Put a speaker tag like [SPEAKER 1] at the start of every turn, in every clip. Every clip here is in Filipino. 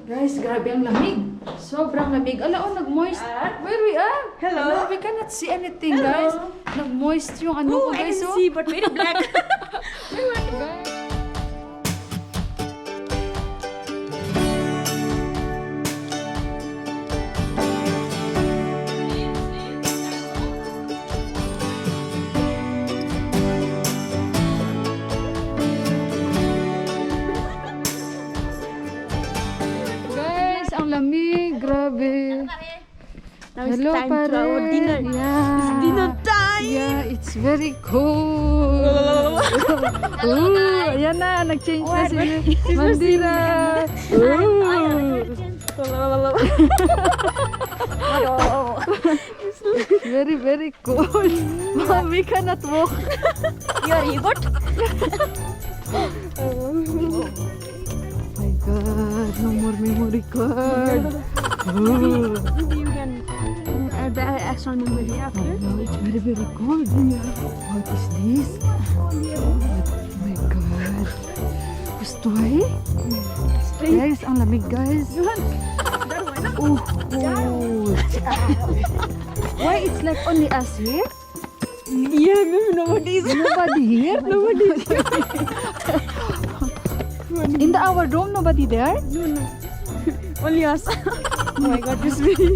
[SPEAKER 1] Guys, grabe ang lamig. Sobrang lamig. Ala, oh, nag-moist. Where we are?
[SPEAKER 2] Hello.
[SPEAKER 1] Ala, we cannot see anything, guys. Nag-moist yung ano ko,
[SPEAKER 2] Oh, I
[SPEAKER 1] guys.
[SPEAKER 2] can see, but very black.
[SPEAKER 1] Guys. Guys, ang lamig. Grabe.
[SPEAKER 2] Now it's
[SPEAKER 1] Hello,
[SPEAKER 2] time to our
[SPEAKER 1] pare.
[SPEAKER 2] dinner.
[SPEAKER 1] Yeah.
[SPEAKER 2] It's dinner time.
[SPEAKER 1] Yeah, it's very cold. Ooh, ayan na, nag-change na si Mandira. Ooh. Very, very cold. Mom, we cannot walk.
[SPEAKER 2] Your yogurt?
[SPEAKER 1] My God, no more memory card. Ooh.
[SPEAKER 2] Maybe you can add the extra memory after.
[SPEAKER 1] No, it's very, very cold. What is this? Oh my God. Gusto eh? Guys, ang lamig guys. Oh, oh. Why it's like only us here?
[SPEAKER 2] Yeah, maybe nobody is.
[SPEAKER 1] Nobody here?
[SPEAKER 2] Nobody is.
[SPEAKER 1] In our room, nobody there?
[SPEAKER 2] No. Only us. Oh my god, this is very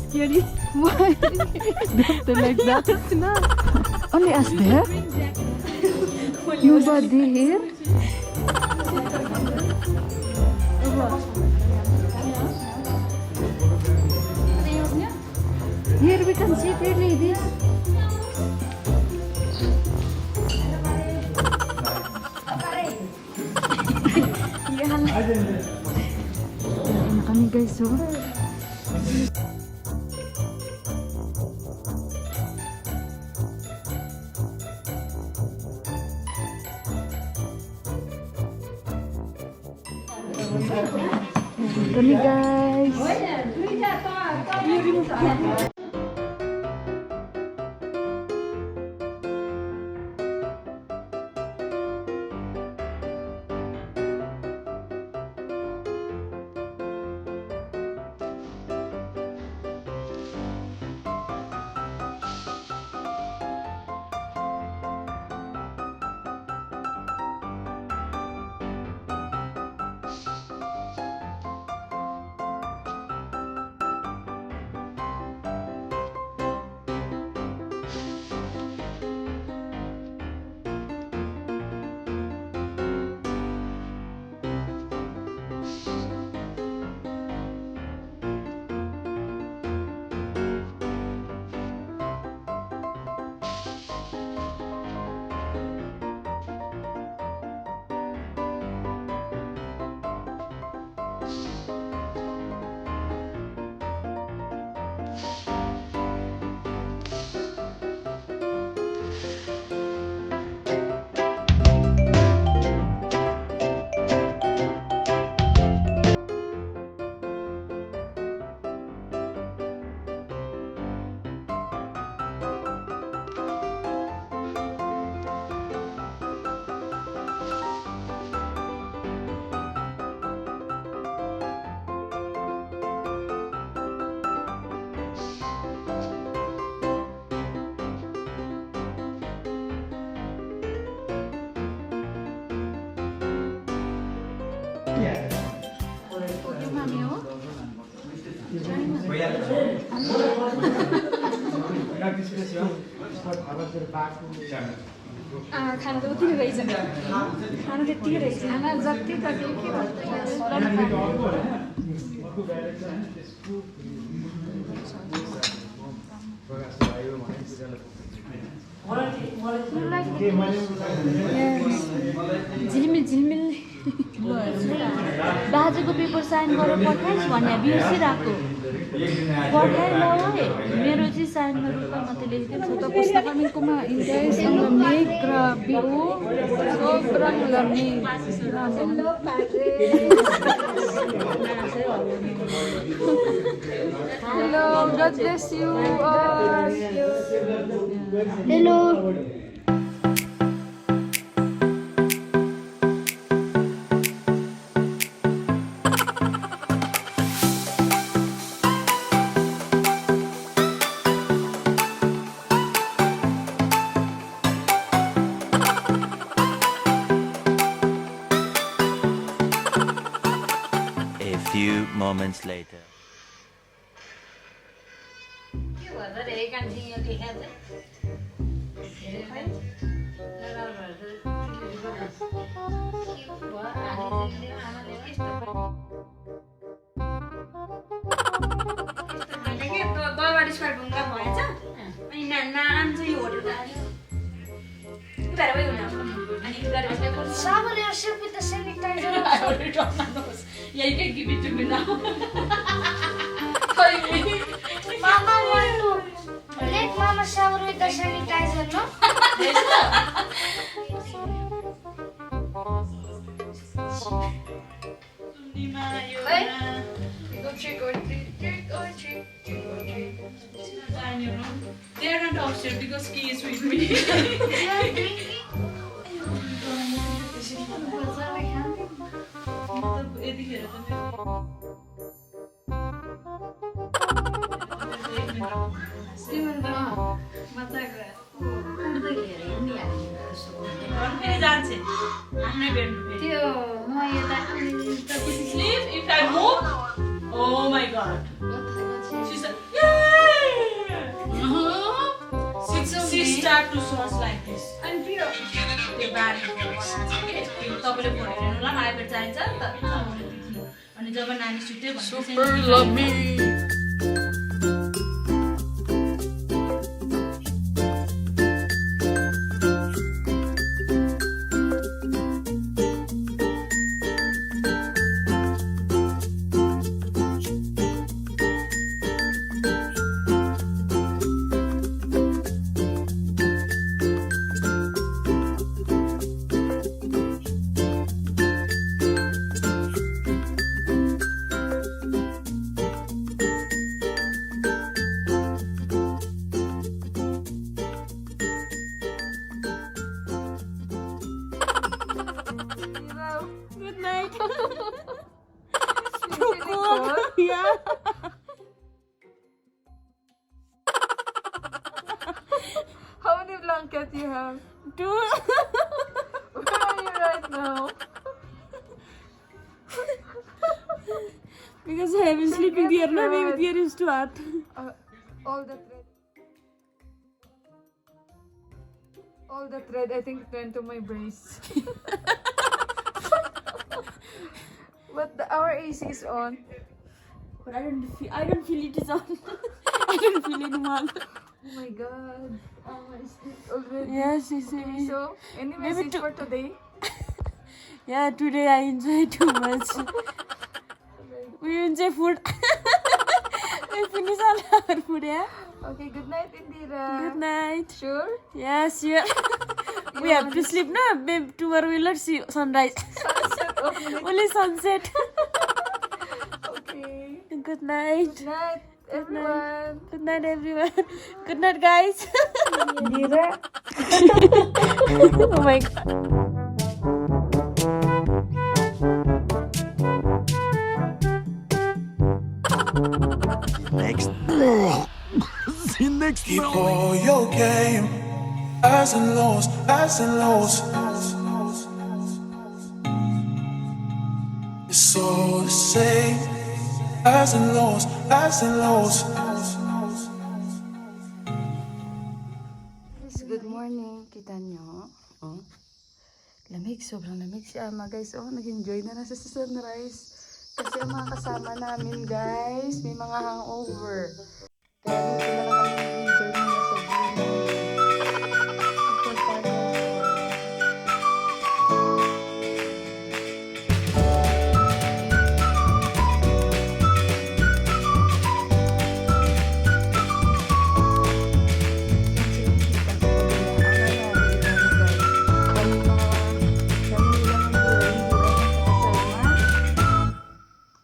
[SPEAKER 2] scary.
[SPEAKER 1] Why? Don't do like that.
[SPEAKER 2] It's not.
[SPEAKER 1] Only us there? Nobody here? Here we can see three ladies. Ayan na kami guys, so. Kami guys.
[SPEAKER 2] खाना त उति नै रहेछ खाना त्यतिकै रहेछ
[SPEAKER 1] खाना जति कति के
[SPEAKER 2] झिलमिल दाजुको पेपर साइन गरेर पठाइस् भन्ने बिर्सिरहेको पठाइ ल मेरो चाहिँ साइन गरेर मात्रै लेखिदिनु
[SPEAKER 1] So tapos na kami kumain guys. Ang lamig, grabe oh. Sobrang lamig. Hello, God bless you all.
[SPEAKER 2] Hello.
[SPEAKER 3] A few moments later.
[SPEAKER 4] Someone else should put the sanitizer on.
[SPEAKER 2] I already dropped my nose. Yeah, you can give it to me now.
[SPEAKER 4] Mama want to let Mama shower with the sanitizer, no?
[SPEAKER 2] They are not upset because he is with me.
[SPEAKER 4] You are drinking?
[SPEAKER 2] Sleep if I move. Oh my god. She said, yeah. She start to source like this. And fear. The bad. तपाईँले फोन हेर्नु ल मलाई पेट चाहिन्छ अनि जब नानी सुत्यो भने
[SPEAKER 1] Super lovely. Good night. Too cold. Yeah. How many blankets you have? 2. Where are you right now? Because I have been sleeping here, no? Maybe here is too hot. All the thread, I think, went to my brace. But our AC is on.
[SPEAKER 5] But I don't feel it is on. I don't feel anyone.
[SPEAKER 1] Oh my god. Already.
[SPEAKER 5] Yes, you see.
[SPEAKER 1] So, any
[SPEAKER 5] Maybe
[SPEAKER 1] message for today?
[SPEAKER 5] Yeah, today I enjoy too much. We enjoy food. We finish all our food, yeah?
[SPEAKER 1] Okay, good night, Indira.
[SPEAKER 5] Good night.
[SPEAKER 1] Sure?
[SPEAKER 5] Yes, yeah. We have to sleep, no? Babe, tomorrow we'll not see sunrise.
[SPEAKER 1] Sunset only.
[SPEAKER 5] Only sunset.
[SPEAKER 1] Okay.
[SPEAKER 5] Good night.
[SPEAKER 1] Good night, everyone.
[SPEAKER 5] Good night, everyone. Good night, guys.
[SPEAKER 1] Indira.
[SPEAKER 5] Oh my god.
[SPEAKER 3] Next. See next
[SPEAKER 6] Keep all your game, highs and lows, highs and lows. It's all the same, highs and lows, highs and lows.
[SPEAKER 1] Guys, good morning. Kita nyo? Oh. Lamig, sobrang lamig si Ama, guys. Oh, nag-enjoy na nasa sa sunrise. Kasi ang mga kasama namin, guys, may mga hangover. Kaya dito na lang kami nag-enjoy muna sa view. Ito tayo.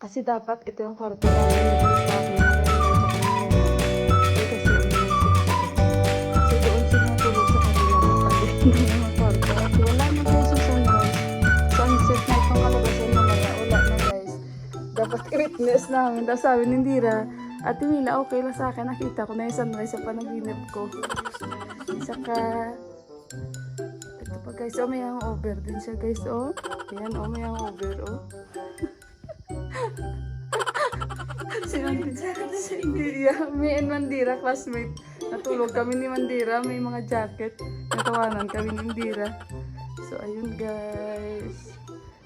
[SPEAKER 1] Kasi dapat ito yung kwarto namin. Kasi doon sila tulog sa kanila ng kwarto. At wala na guys yung sunset na itong kalabasan mamaya. Wala na guys. Dapat i-witness namin. Tapos sabi ni Indira, Ate Mila, okay lang sa akin. Nakita ko na yung sunrise sa panaginip ko. Saka, ito pa guys. Oh, may hangover din siya guys. Oh, ayan. Oh, may hangover. Oh. Yeah, me and Mandira, classmate. Natulog kami ni Mandira, may mga jacket. Natawanan kami ni Mandira. So, ayun guys.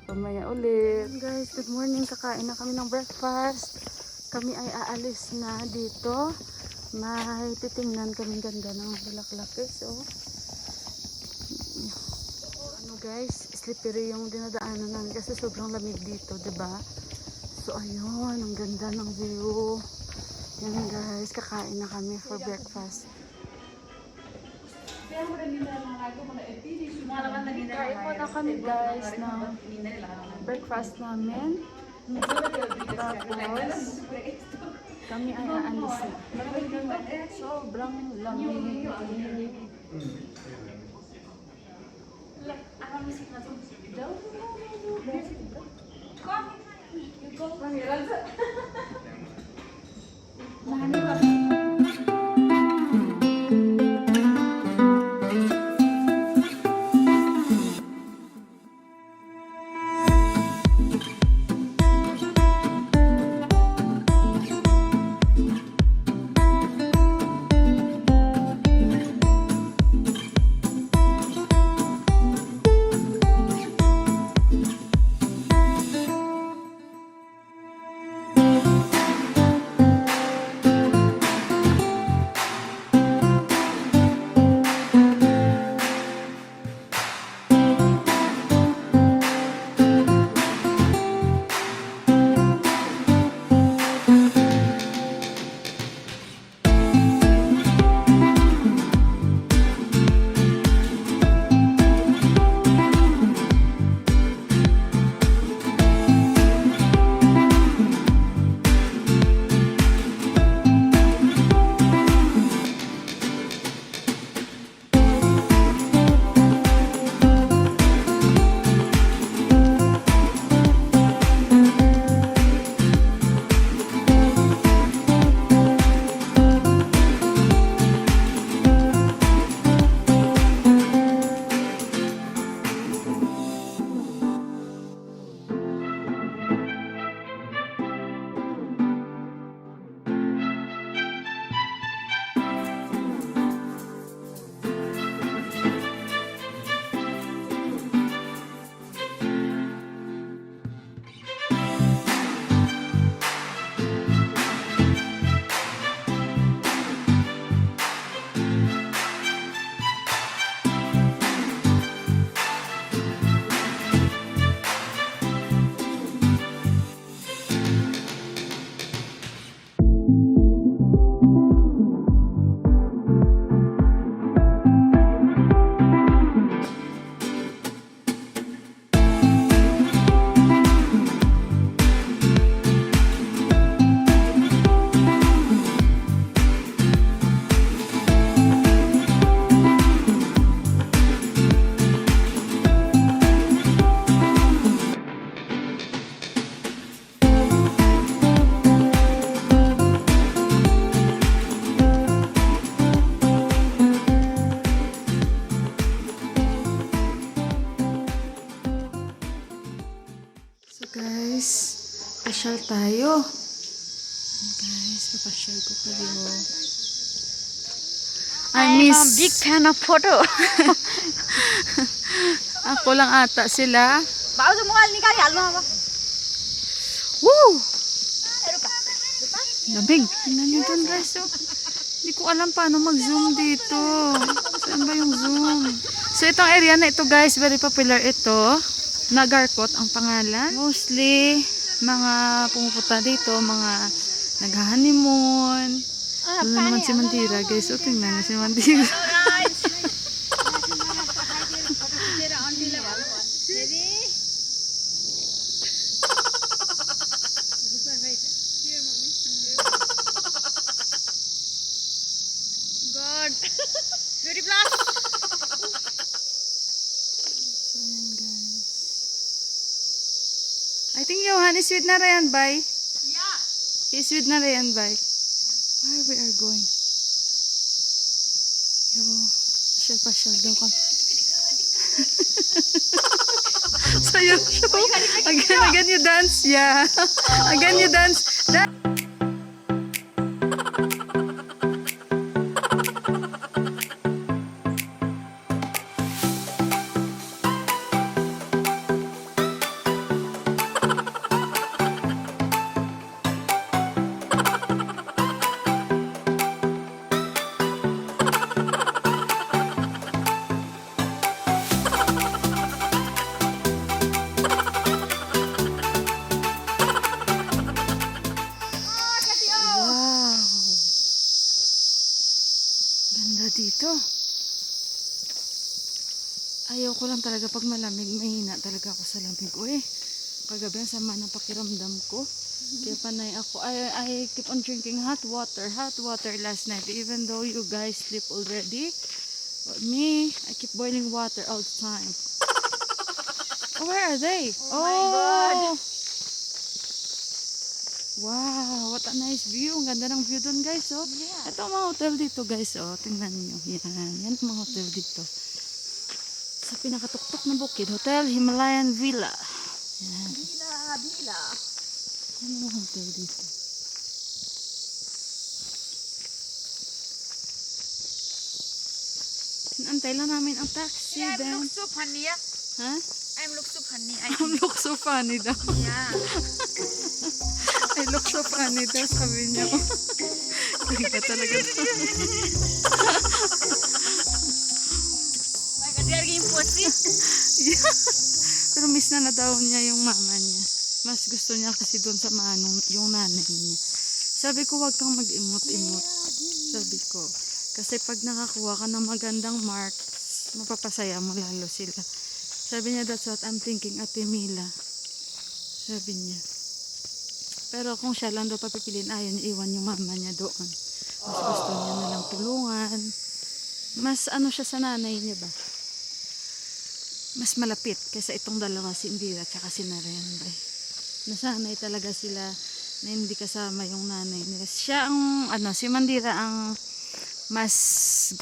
[SPEAKER 1] Pamaya ulit. Guys, good morning. Kakain na kami ng breakfast. Kami ay aalis na dito. May titingnan kami ganda ng bulaklak. So, ano guys, slippery yung dinadaanan namin kasi sobrang lamig dito, 'di ba? So, ayun, ang ganda ng view. Yan guys, kakain na kami for breakfast. Kain po na kami guys ng breakfast namin. Tapos, kami ay aalis na. Sobrang lamig. Guys, pasyal tayo. Guys, papasyal ko kayo. I miss...
[SPEAKER 5] I'm a big fan of photo.
[SPEAKER 1] Ako lang ata sila.
[SPEAKER 5] Bawa sa mukha ni kali halma ba?
[SPEAKER 1] Woo! Labig. Tingnan nyo dun guys. Oh. Hindi ko alam paano mag-zoom dito. Saan ba yung zoom? So itong area na ito guys, very popular ito. Nagarkot ang pangalan. Mostly, mga pumupunta dito, mga nag-honeymoon. Doon naman si Mandira guys. O tingnan na si Mandira.
[SPEAKER 5] God. Beauty plus.
[SPEAKER 1] So ayan guys. I think Johan is with na Ryan Bay.
[SPEAKER 5] Yeah.
[SPEAKER 1] He's with na Ryan Bay. Where we are going? Yo, pasyal daw kami. So yung show. Again you dance, yeah. Again you dance. dito. Ayaw ko lang talaga pag malamig, mahina talaga ako sa lamig. Uy, kagabi ang sama ng pakiramdam ko. Kaya panay ako. I keep on drinking hot water last night. Even though you guys sleep already. But me, I keep boiling water all the time. Oh, where are they? Oh my God! Wow, what a nice view. Ang ganda ng view doon, guys. Oh. Yeah. Ito ang mga hotel dito, guys. Oh, tingnan niyo. Yan ang mga hotel dito. Sa pinakatuktok ng bukid, Hotel Himalayan Villa. Yan. Villa. Yan ang mga hotel dito. Sinantay lang namin ang taxi.
[SPEAKER 5] Yeah,
[SPEAKER 1] then...
[SPEAKER 5] I'm look so funny. Yeah.
[SPEAKER 1] Huh?
[SPEAKER 5] I'm look so funny.
[SPEAKER 1] I look so funny daw.
[SPEAKER 5] Yeah.
[SPEAKER 1] I look so funny daw, sabi niya. Ika talaga daw.
[SPEAKER 5] Oh my God, they are getting pussy.
[SPEAKER 1] Yeah. Pero miss na daw niya yung mama niya. Mas gusto niya kasi doon sa manong yung nanay niya. Sabi ko, wag kang mag-imot-imot. Sabi ko. Kasi pag nakakuha ka ng magandang marks, mapapasaya mo lalo sila. Sabi niya, that's what I'm thinking, Ate Mila. Sabi niya. Pero kung siya lang daw papipilin, ayaw niya iwan yung mama niya doon. Mas gusto niya na lang tulungan. Mas ano siya sa nanay niya ba? Mas malapit kaysa itong dalawa, si Indira at si Narayan. Nasanay talaga sila na hindi kasama yung nanay nila. Siya ang, si Mandira ang mas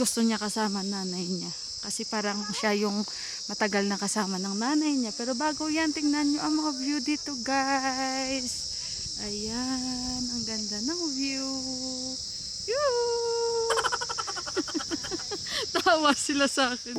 [SPEAKER 1] gusto niya kasama nanay niya. Kasi parang siya yung matagal na kasama ng nanay niya. Pero bago yan, tingnan nyo ang mga view dito, guys. Ayan, ang ganda ng view. Yoo! Tawa sila sa akin.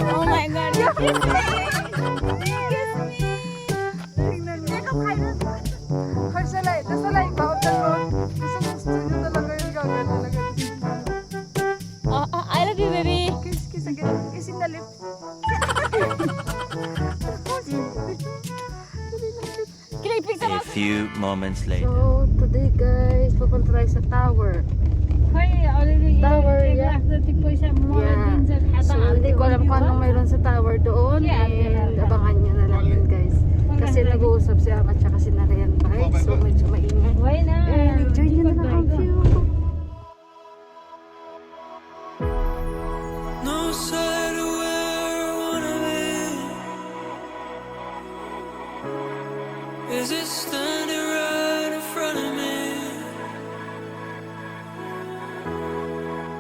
[SPEAKER 5] Oh my God. I love you, baby. Can I pick some
[SPEAKER 3] A
[SPEAKER 5] up?
[SPEAKER 3] few moments later.
[SPEAKER 1] So, today guys, pupunta tayo sa tower. Tower, yeah. Yeah. So, hindi ko alam kung anong mayroon sa tower doon. And abangan nyo na lang yun, guys. Kasi nag-uusap si Ama at si Narayan Pai. So, medyo maingay. And enjoy nyo na lang ang view.
[SPEAKER 6] No side of where I wanna be. Is it standing right in front of me?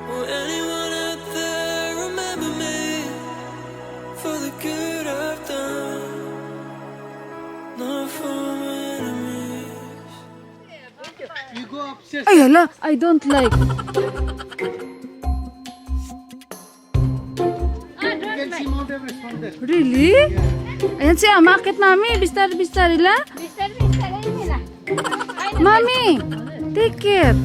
[SPEAKER 6] Will anyone out there remember me for the good I've done? Not for my enemies.
[SPEAKER 1] Ay, hala! I don't like. Really? Ayan si Ama, akit mami. Bistar-bistar ila. Mami, take it.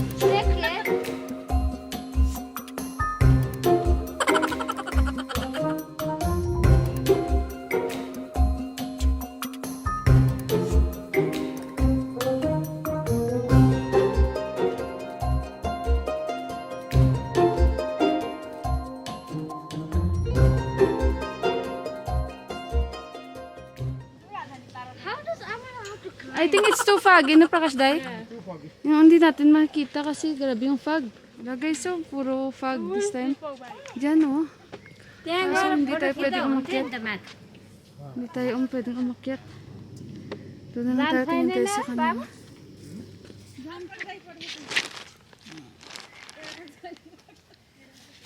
[SPEAKER 1] I think it's too foggy, no, Prakash Day? Yung hindi natin makikita kasi grabe yung fog. Wala guys, so puro fog this time. Diyan, oh. So, hindi tayo pwedeng umakyat. Hindi tayo pwedeng umakyat. Doon na lang tayo tingin tayo sa kanila.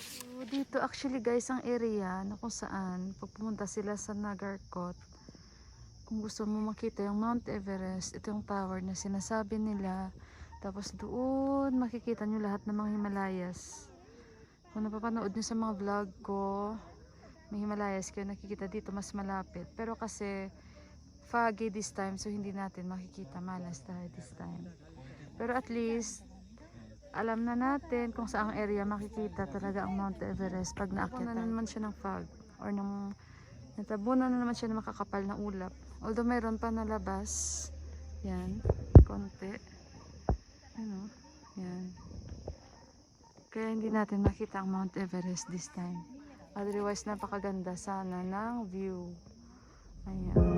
[SPEAKER 1] So, dito actually guys ang area na kung saan pag pumunta sila sa Nagarkot, kung gusto mo makita yung Mount Everest, ito yung tower na sinasabi nila. Tapos doon makikita nyo lahat ng mga Himalayas. Kung napapanood nyo sa mga vlog ko, may Himalayas, kaya nakikita dito mas malapit. Pero kasi foggy this time, so hindi natin makikita. Malas tayo this time. Pero at least alam na natin kung saang area makikita talaga ang Mount Everest pag naakyat na naman siya ng fog or ng natabunan na naman siya ng makakapal na ulap. Although mayroon pa nalabas. Yan, konti. Ano? Yan. Kaya hindi natin makita ang Mount Everest this time. Otherwise, napakaganda sana ng view. Ayan.